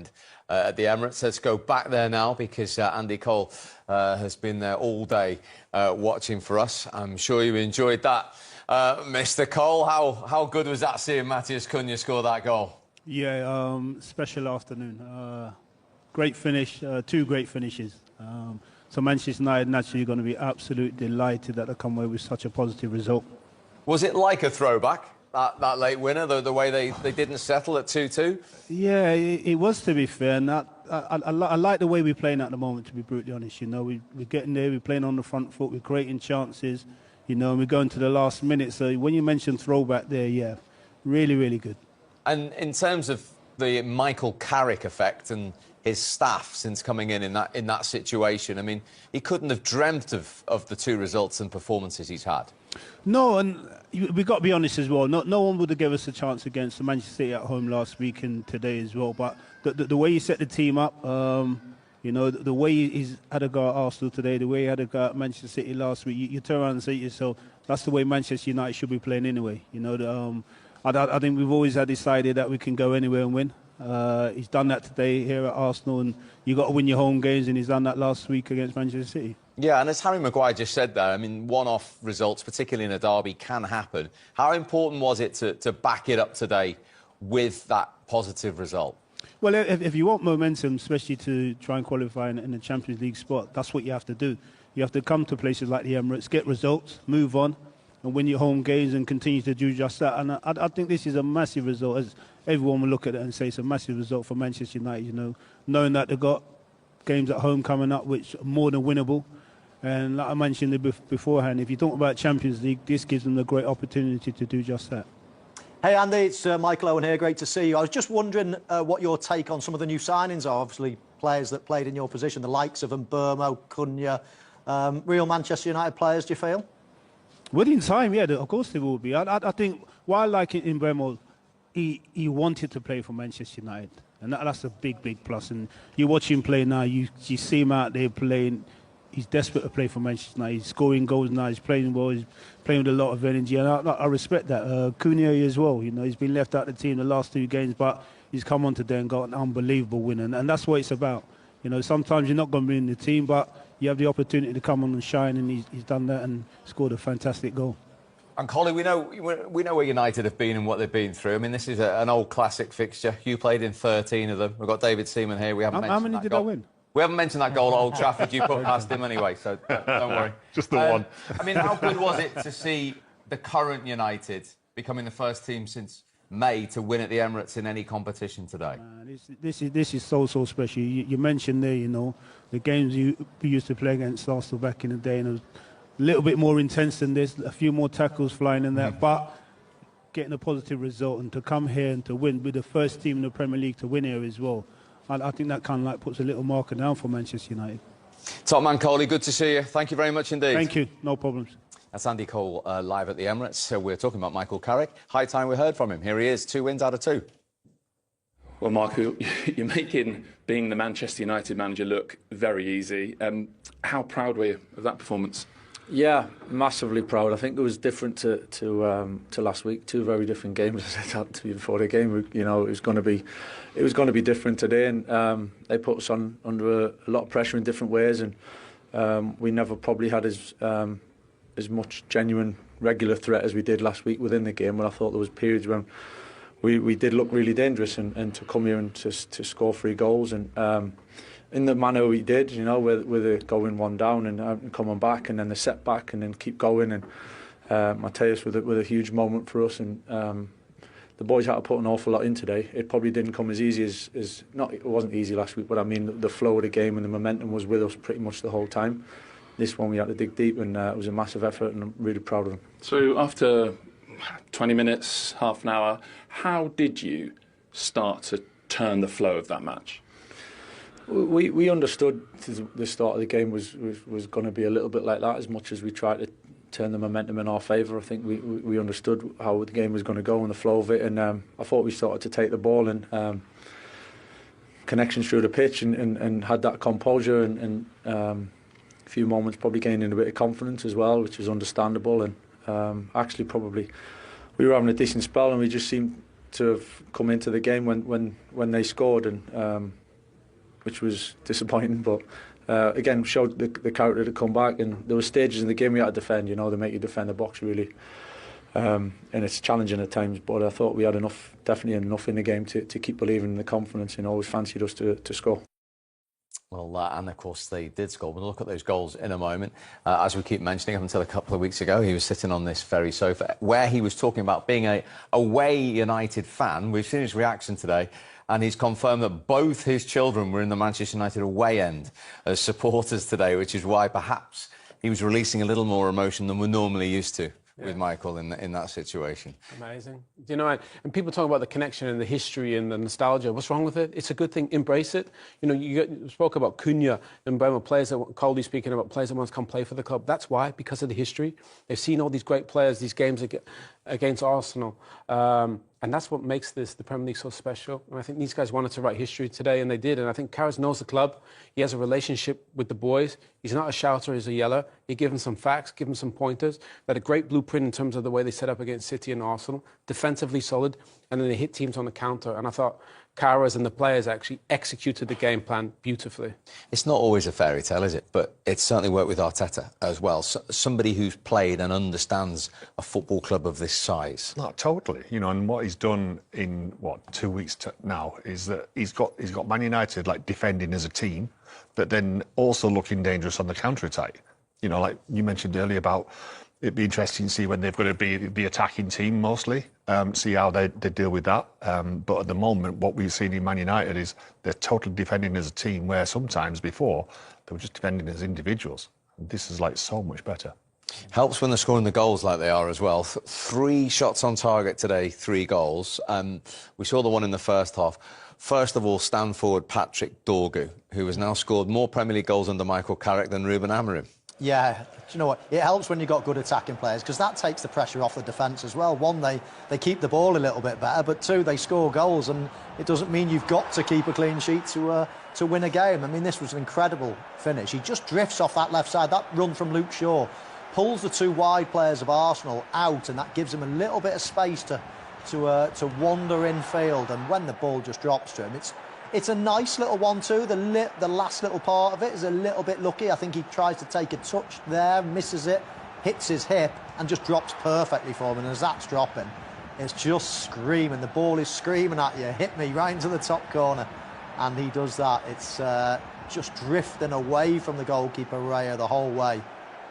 weekend at the Emirates. Let's go back there now because Andy Cole has been there all day watching for us. I'm sure you enjoyed that. Mr. Cole, how good was that seeing Matheus Cunha score that goal? Yeah, special afternoon. Great finish, two great finishes. So Manchester United naturally going to be absolutely delighted that they come away with such a positive result. Was it like a throwback, that late winner, the way they didn't settle at 2-2? Yeah, it was, to be fair. And I like the way we're playing at the moment, to be brutally honest. You know, we're getting there, we're playing on the front foot, we're creating chances, you know, and we're going to the last minute. So when you mention throwback there, yeah, really, really good. And in terms of the Michael Carrick effect and his staff since coming in that situation, I mean, he couldn't have dreamt of the two results and performances he's had. No, and we've got to be honest as well. No one would have given us a chance against the Manchester City at home last week and today as well. But the way he set the team up, you know, the way he's had a go at Arsenal today, the way he had a go at Manchester City last week, you turn around and say to yourself, that's the way Manchester United should be playing anyway. You know, I think we've always had decided that we can go anywhere and win. He's done that today here at Arsenal, and you've got to win your home games, and he's done that last week against Manchester City. Yeah, and as Harry Maguire just said there, I mean, one-off results, particularly in a derby, can happen. How important was it to back it up today with that positive result? Well, if you want momentum, especially to try and qualify in the Champions League spot, that's what you have to do. You have to come to places like the Emirates, get results, move on, and win your home games and continue to do just that. And I think this is a massive result, as everyone will look at it and say it's a massive result for Manchester United, you know, knowing that they've got games at home coming up which are more than winnable. And like I mentioned beforehand, if you talk about Champions League, this gives them a great opportunity to do just that. Hey Andy, it's Michael Owen here, great to see you. I was just wondering what your take on some of the new signings are, obviously players that played in your position, the likes of Mbeumo, Cunha, real Manchester United players, do you feel? Within time, yeah, of course they will be. I think what I like in Mbeumo, he wanted to play for Manchester United, and that's a big plus. And you watch him play now, you see him out there playing. He's desperate to play for Manchester United. He's scoring goals now. He's playing well. He's playing with a lot of energy, and I respect that. Cunha as well. You know, he's been left out of the team the last two games, but he's come on today and got an unbelievable win, and that's what it's about. You know, sometimes you're not going to be in the team, but you have the opportunity to come on and shine, and he's done that and scored a fantastic goal. And Colin, we know where United have been and what they've been through. I mean, this is an old classic fixture. You played in 13 of them. We've got David Seaman here. We haven't mentioned how many that did goal. I win? We haven't mentioned that goal at Old Trafford. You put past him anyway, so don't worry. Just the one. I mean, how good was it to see the current United becoming the first team since May to win at the Emirates in any competition today? This is so special. You mentioned there, you know, the games we used to play against Arsenal back in the day, and it was a little bit more intense than this, a few more tackles flying in that, but getting a positive result and to come here and to win, with the first team in the Premier League to win here as well. I think that kind of like puts a little marker down for Manchester United. Top man Coley, good to see you. Thank you very much indeed. Thank you, no problems. That's Andy Cole live at the Emirates. So we're talking about Michael Carrick. High time we heard from him. Here he is, 2 wins out of 2. Well, Michael, you're making being the Manchester United manager look very easy. How proud were you of that performance? Yeah, massively proud. I think it was different to last week. Two very different games, as I said to you before the game. You know, it was going to be different today, and they put us under a lot of pressure in different ways, and we never probably had as much genuine regular threat as we did last week within the game. When I thought there was periods when we did look really dangerous, and to come here and to score 3 goals and. In the manner we did, you know, with the going 1 down and coming back, and then the setback, and then keep going, and Matheus with a huge moment for us, and the boys had to put an awful lot in today. It probably didn't come as easy as it wasn't easy last week, but I mean the flow of the game and the momentum was with us pretty much the whole time. This one we had to dig deep, and it was a massive effort, and I'm really proud of them. So after 20 minutes, half an hour, how did you start to turn the flow of that match? We understood the start of the game was going to be a little bit like that, as much as we tried to turn the momentum in our favour. I think we understood how the game was going to go and the flow of it, and I thought we started to take the ball and connections through the pitch and had that composure and a few moments probably gaining a bit of confidence as well, which is understandable. And actually probably we were having a decent spell, and we just seemed to have come into the game when they scored, and which was disappointing. But again, showed the character to come back. And there were stages in the game we had to defend. You know, they make you defend the box really, and it's challenging at times. But I thought we had definitely enough in the game to keep believing in the confidence. And always fancied us to score. Well, and of course they did score. We'll look at those goals in a moment. As we keep mentioning, up until a couple of weeks ago, he was sitting on this very sofa where he was talking about being a away United fan. We've seen his reaction today, and he's confirmed that both his children were in the Manchester United away end as supporters today, which is why perhaps he was releasing a little more emotion than we're normally used to. Yeah. With Michael in that situation. Amazing. You know, and people talk about the connection and the history and the nostalgia. What's wrong with it? It's a good thing. Embrace it. You know, you spoke about Cunha and Bremer, players that Coldy speaking about players that want to come play for the club. That's why, because of the history. They've seen all these great players, these games against Arsenal. And that's what makes the Premier League so special. And I think these guys wanted to write history today, and they did. And I think Carras knows the club. He has a relationship with the boys. He's not a shouter, he's a yeller. He gave them some facts, give them some pointers. They had a great blueprint in terms of the way they set up against City and Arsenal. Defensively solid, and then they hit teams on the counter. And I thought Carras and the players actually executed the game plan beautifully. It's not always a fairy tale, is it? But it's certainly worked with Arteta as well. Somebody who's played and understands a football club of this size. No, totally. You know, and what he's done in, 2 weeks now is that he's got Man United, like, defending as a team, but then also looking dangerous on the counter-attack. You know, like you mentioned earlier about it'd be interesting to see when they've got to be the attacking team mostly, see how they deal with that. But at the moment, what we've seen in Man United is they're totally defending as a team, where sometimes before they were just defending as individuals. And this is like so much better. Helps when they're scoring the goals like they are as well. 3 shots on target today, 3 goals. We saw the one in the first half. First of all, stand forward Patrick Dorgu, who has now scored more Premier League goals under Michael Carrick than Ruben Amorim. Yeah, do you know what? It helps when you've got good attacking players, because that takes the pressure off the defence as well. 1, they keep the ball a little bit better, but 2, they score goals, and it doesn't mean you've got to keep a clean sheet to win a game. I mean, this was an incredible finish. He just drifts off that left side. That run from Luke Shaw pulls the 2 wide players of Arsenal out, and that gives him a little bit of space to wander in field. And when the ball just drops to him, it's a nice little 1-2. The last little part of it is a little bit lucky. I think he tries to take a touch there, misses it, hits his hip, and just drops perfectly for him. And as that's dropping, it's just screaming. The ball is screaming at you, hit me right into the top corner. And he does that. It's just drifting away from the goalkeeper, Raya, the whole way.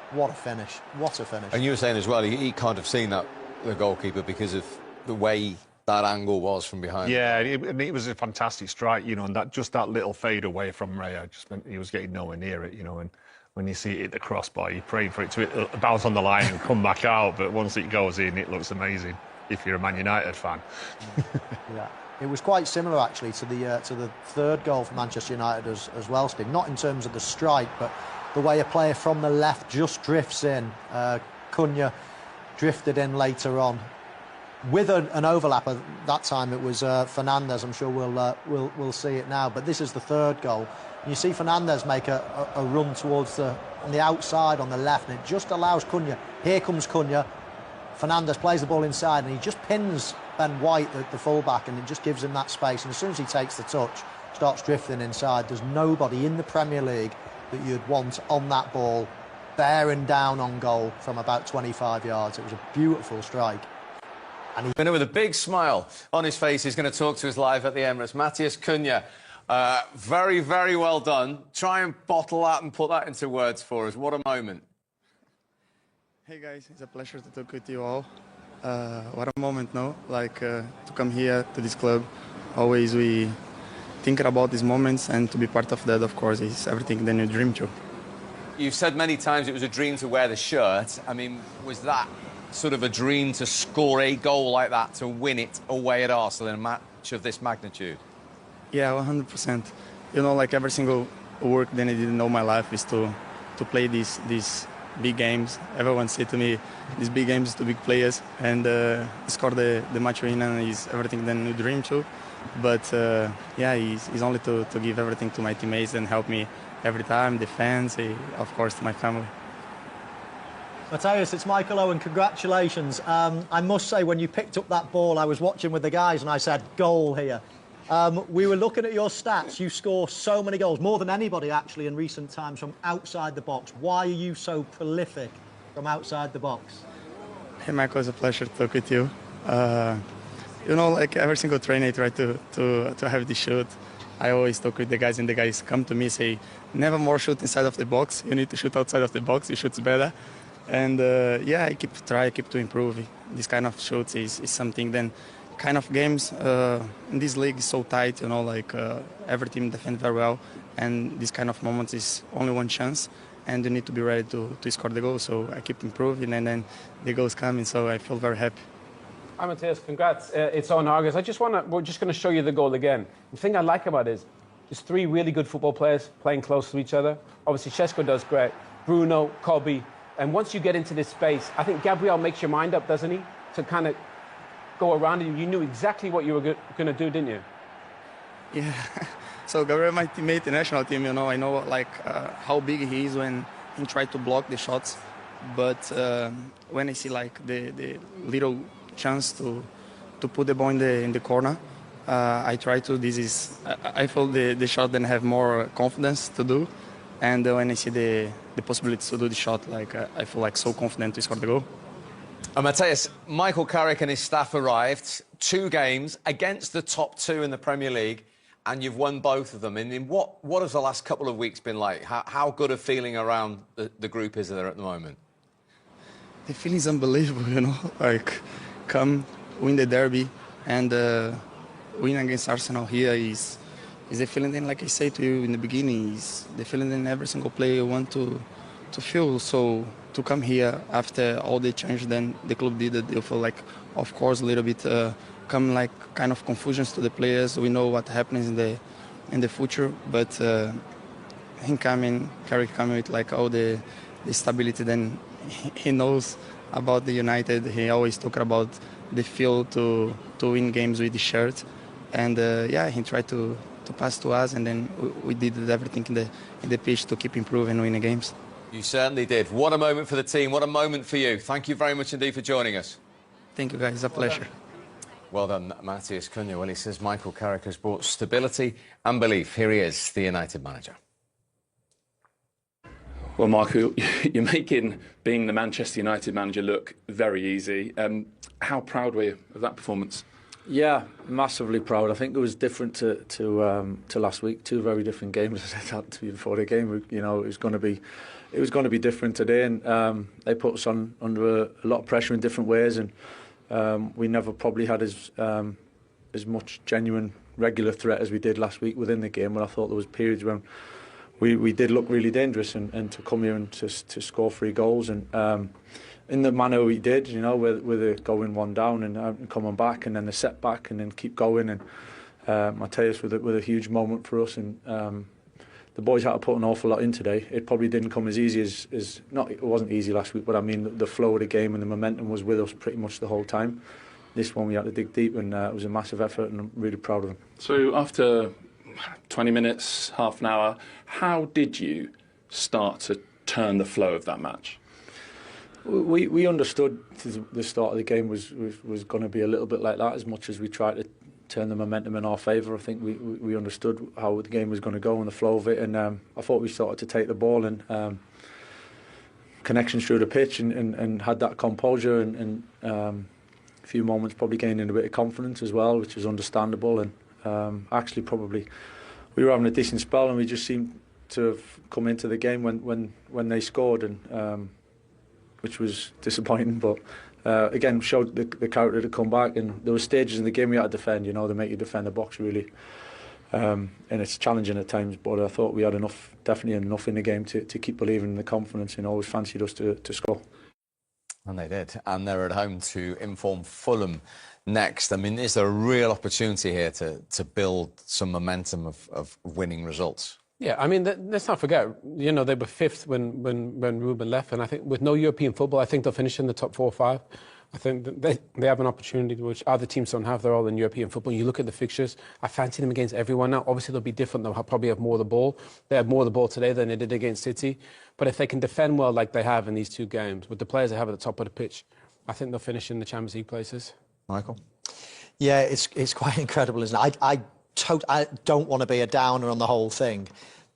What a finish. What a finish. And you were saying as well, he can't have seen that, the goalkeeper, because of the way that angle was from behind. Yeah, it was a fantastic strike, you know, and that little fade away from Raya just meant he was getting nowhere near it, you know, and when you see it hit the crossbar, you pray for it to bounce on the line and come back out, but once it goes in, it looks amazing if you're a Man United fan. Yeah. It was quite similar, actually, to the third goal for Manchester United as well, Steve. Not in terms of the strike, but the way a player from the left just drifts in. Cunha drifted in later on with an overlap. That time it was Fernandes. I'm sure we'll see it now. But this is the third goal. You see Fernandes make a run towards on the outside on the left, and it just allows Cunha. Here comes Cunha. Fernandes plays the ball inside, and he just pins Ben White, the fullback, and it just gives him that space. And as soon as he takes the touch, starts drifting inside. There's nobody in the Premier League that you'd want on that ball, bearing down on goal from about 25 yards. It was a beautiful strike. And he's been with a big smile on his face. He's going to talk to us live at the Emirates. Matheus Cunha, very, very well done. Try and bottle that and put that into words for us. What a moment. Hey guys, it's a pleasure to talk with you all. What a moment, no? Like to come here to this club. Always we thinking about these moments, and to be part of that, of course, is everything that you dream to. You've said many times it was a dream to wear the shirt. I mean, was that sort of a dream to score a goal like that, to win it away at Arsenal in a match of this magnitude? Yeah, 100%. You know, like every single work that I did in all my life is to play these big games. Everyone said to me, these big games to big players, and score the match winner is everything that you dream to. But yeah, it's only to give everything to my teammates and help me every time, the fans, of course, to my family. Matthias, it's Michael Owen. Congratulations. I must say, when you picked up that ball, I was watching with the guys and I said, goal here. We were looking at your stats. You score so many goals, more than anybody actually in recent times, from outside the box. Why are you so prolific from outside the box? Hey, Michael, it's a pleasure to talk with you. You know, like every single train I try to have the shoot. I always talk with the guys, and the guys come to me and say, never more shoot inside of the box. You need to shoot outside of the box. You shoot better. And yeah, I keep to improve. This kind of shoots is something. Then kind of games in this league is so tight, you know, like every team defends very well, and this kind of moments is only one chance, and you need to be ready to score the goal. So I keep improving, and then the goals coming. So I feel very happy. Hi, Matthias. Congrats. It's Owen. We're just going to show you the goal again. The thing I like about it is there's three really good football players playing close to each other. Obviously, Šeško does great. Bruno, Kobe. And once you get into this space, I think Gabriel makes your mind up, doesn't he? To kind of go around it. You knew exactly what you were going to do, didn't you? Yeah. So Gabriel, my teammate, the national team, you know, I know like how big he is when he tries to block the shots. But when I see like the little chance to put the ball in the corner, I try to. I feel the shot then have more confidence to do. And when I see the possibility to do the shot, like I feel like so confident to score the goal. Matthias, Michael Carrick and his staff arrived, 2 games against the top 2 in the Premier League, and you've won both of them. And what has the last couple of weeks been like? How good a feeling around the group is there at the moment? The feeling is unbelievable, you know. Like, come win the derby and win against Arsenal here is the feeling. Then, like I said to you in the beginning, is the feeling that every single player want to feel. So to come here after all the change then the club did, you feel like, of course, a little bit come like kind of confusions to the players. We know what happens in the future, but him coming, Carrick coming with like all the stability. Then he knows about the United. He always talk about the feel to win games with the shirt, and yeah, he tried to pass to us, and then we did everything in the pitch to keep improving and winning games. You certainly did. What a moment for the team. What a moment for you. Thank you very much indeed for joining us. Thank you, guys. It's a pleasure. Well done, Matthias Cunha. Well, he says Michael Carrick has brought stability and belief. Here he is, the United manager. Well, Michael, you're making being the Manchester United manager look very easy. How proud were you of that performance? Yeah, massively proud. I think it was different to last week. 2 very different games. I said that to you before the game. You know, it was going to be different today, and they put us under a lot of pressure in different ways, and we never probably had as much genuine regular threat as we did last week within the game. But I thought there was periods when we did look really dangerous, and to come here and to score 3 goals and. In the manner we did, you know, with the going 1 down and coming back, and then the setback, and then keep going, and Matthias with a huge moment for us, and the boys had to put an awful lot in today. It probably didn't come as easy as it wasn't easy last week, but I mean the flow of the game and the momentum was with us pretty much the whole time. This one we had to dig deep, and it was a massive effort, and I'm really proud of them. So after 20 minutes, half an hour, how did you start to turn the flow of that match? We understood the start of the game was going to be a little bit like that. As much as we tried to turn the momentum in our favour, I think we understood how the game was going to go and the flow of it. And I thought we started to take the ball and connections through the pitch and had that composure and a few moments probably gaining a bit of confidence as well, which is understandable. And actually probably we were having a decent spell, and we just seemed to have come into the game when they scored, and which was disappointing, but again showed the character to come back. And there were stages in the game we had to defend, you know, they make you defend the box really, and it's challenging at times, but I thought we had definitely enough in the game to keep believing in the confidence, and always fancied us to score. And they did, and they're at home to inform Fulham next. I mean, is there a real opportunity here to build some momentum of winning results? Yeah, I mean, let's not forget, you know, they were 5th when Ruben left, and I think with no European football, I think they'll finish in the top 4 or 5. I think that they have an opportunity which other teams don't have. They're all in European football. You look at the fixtures, I fancy them against everyone now. Obviously, they'll be different. They'll probably have more of the ball. They had more of the ball today than they did against City. But if they can defend well like they have in these two games, with the players they have at the top of the pitch, I think they'll finish in the Champions League places. Michael? Yeah, it's quite incredible, isn't it? I don't want to be a downer on the whole thing.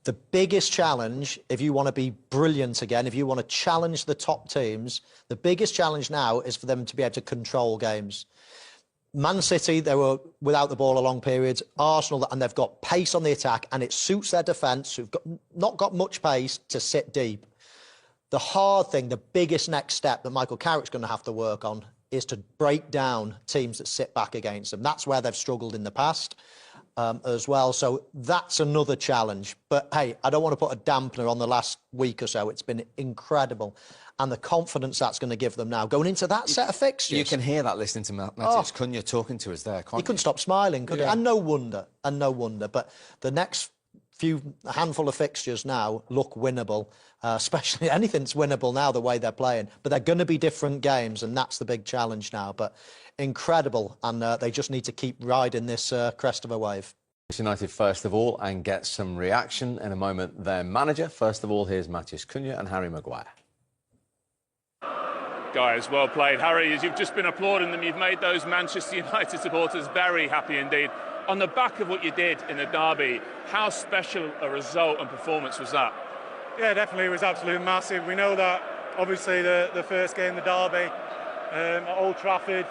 The biggest challenge, if you want to be brilliant again, if you want to challenge the top teams, the biggest challenge now is for them to be able to control games. Man City, they were without the ball a long period. Arsenal, and they've got pace on the attack, and it suits their defence, who've not got much pace, to sit deep. The hard thing, the biggest next step that Michael Carrick's going to have to work on is to break down teams that sit back against them. That's where they've struggled in the past. As well. So that's another challenge. But hey, I don't want to put a dampener on the last week or so. It's been incredible. And the confidence that's going to give them now, going into that set of fixtures. You can hear that listening to Matthias Cunha talking to us there, can't you? He couldn't stop smiling, could he? And no wonder. But the next handful of fixtures now look winnable, especially anything's winnable now the way they're playing. But they're going to be different games, and that's the big challenge now. But incredible, and they just need to keep riding this crest of a wave. United first of all, and get some reaction in a moment. Their manager, first of all, here's Matthias Cunha and Harry Maguire. Guys, well played. Harry, as you've just been applauding them, you've made those Manchester United supporters very happy indeed. On the back of what you did in the derby, how special a result and performance was that? Yeah, definitely, it was absolutely massive. We know that, obviously, the first game, the derby, at Old Trafford,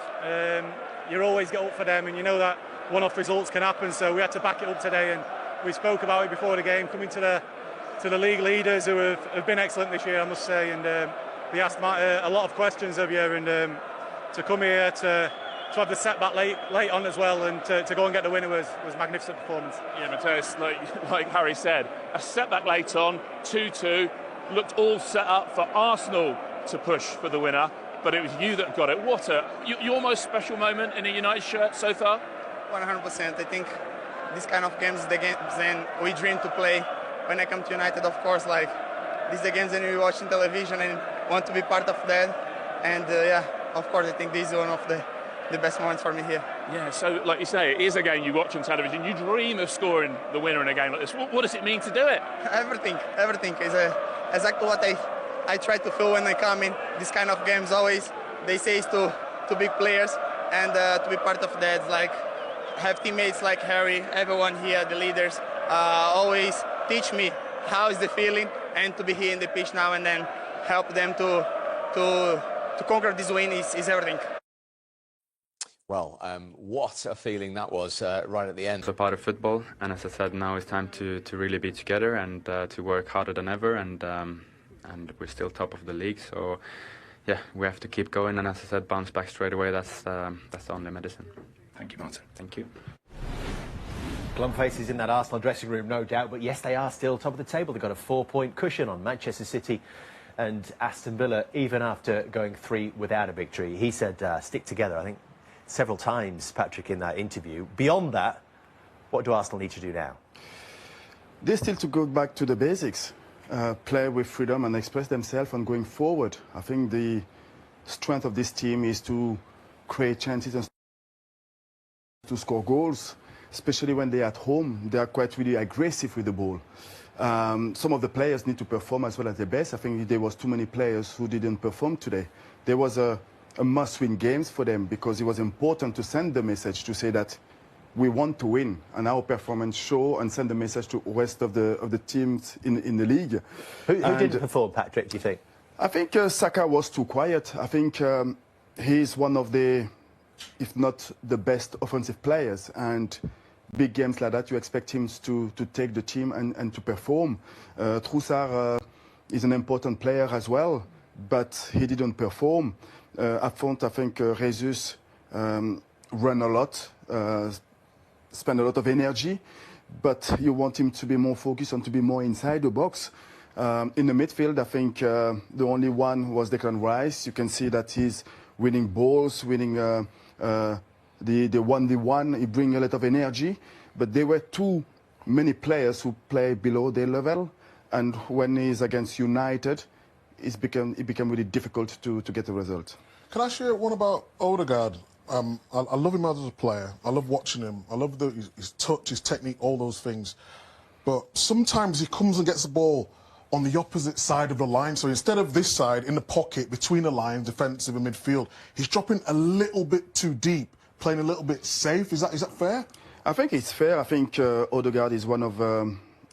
you always get up for them, and you know that one-off results can happen, so we had to back it up today, and we spoke about it before the game, coming to the league leaders who have been excellent this year, I must say, and they asked a lot of questions of you, and to come here to have the setback late on as well, and to go and get the winner was magnificent performance. Yeah, Matthias, like Harry said, a setback late on, 2-2, looked all set up for Arsenal to push for the winner, but it was you that got it. What your most special moment in a United shirt so far? 100%. I think this kind of games, the games then we dream to play. When I come to United, of course, like these are the games that we watch on television and want to be part of that. And yeah, of course, I think this is one of the best moments for me here. Yeah, so like you say, it is a game you watch on television. You dream of scoring the winner in a game like this. What does it mean to do it? Everything is exactly what I try to feel when I come in these kind of games. Always they say it's to big players, and to be part of that, like have teammates like Harry, everyone here, the leaders, always teach me how is the feeling, and to be here in the pitch now and then help them to conquer this win is everything. Well, what a feeling that was right at the end. It's a part of football, and as I said, now it's time to really be together and to work harder than ever, and we're still top of the league, so yeah, we have to keep going, and as I said, bounce back straight away. That's the only medicine. Thank you, Martin. Thank you. Glum faces in that Arsenal dressing room, no doubt, but yes, they are still top of the table. They've got a 4-point cushion on Manchester City and Aston Villa, even after going 3 without a victory. He said stick together, I think, several times, Patrick, in that interview. Beyond that, what do Arsenal need to do now? They still to go back to the basics, play with freedom and express themselves and going forward. I think the strength of this team is to create chances and to score goals, especially when they're at home. They are quite really aggressive with the ball. Some of the players need to perform as well as their best. I think there was too many players who didn't perform today. There was a must-win games for them, because it was important to send the message to say that we want to win, and our performance show and send the message to the rest of the teams in the league. Who didn't perform, Patrick, do you think? I think Saka was too quiet. I think he's one of the, if not the best offensive players, and big games like that you expect him to take the team and to perform. Trossard is an important player as well, but he didn't perform. Up front, I think Jesus ran a lot, spent a lot of energy, but you want him to be more focused and to be more inside the box. In the midfield, I think the only one was Declan Rice. You can see that he's winning balls, winning the 1v1. He brings a lot of energy, but there were too many players who play below their level, and when he's against United, it became really difficult to get a result. Can I share one about Odegaard? I love him as a player. I love watching him. I love his touch, his technique, all those things. But sometimes he comes and gets the ball on the opposite side of the line. So instead of this side, in the pocket, between the lines, defensive and midfield, he's dropping a little bit too deep, playing a little bit safe. Is that fair? I think it's fair. I think Odegaard is one of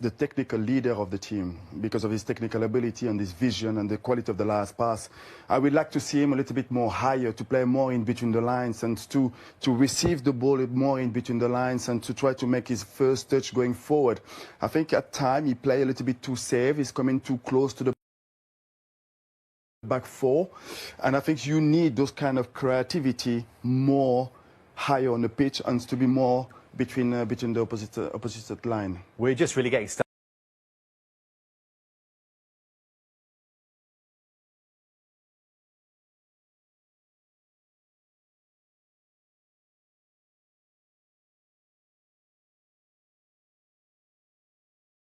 the technical leader of the team because of his technical ability and his vision and the quality of the last pass. I would like to see him a little bit more higher, to play more in between the lines and to receive the ball more in between the lines and to try to make his first touch going forward. I think at times he plays a little bit too safe. He's coming too close to the back four. And I think you need those kind of creativity more higher on the pitch and to be more between the opposite line. We're just really getting started.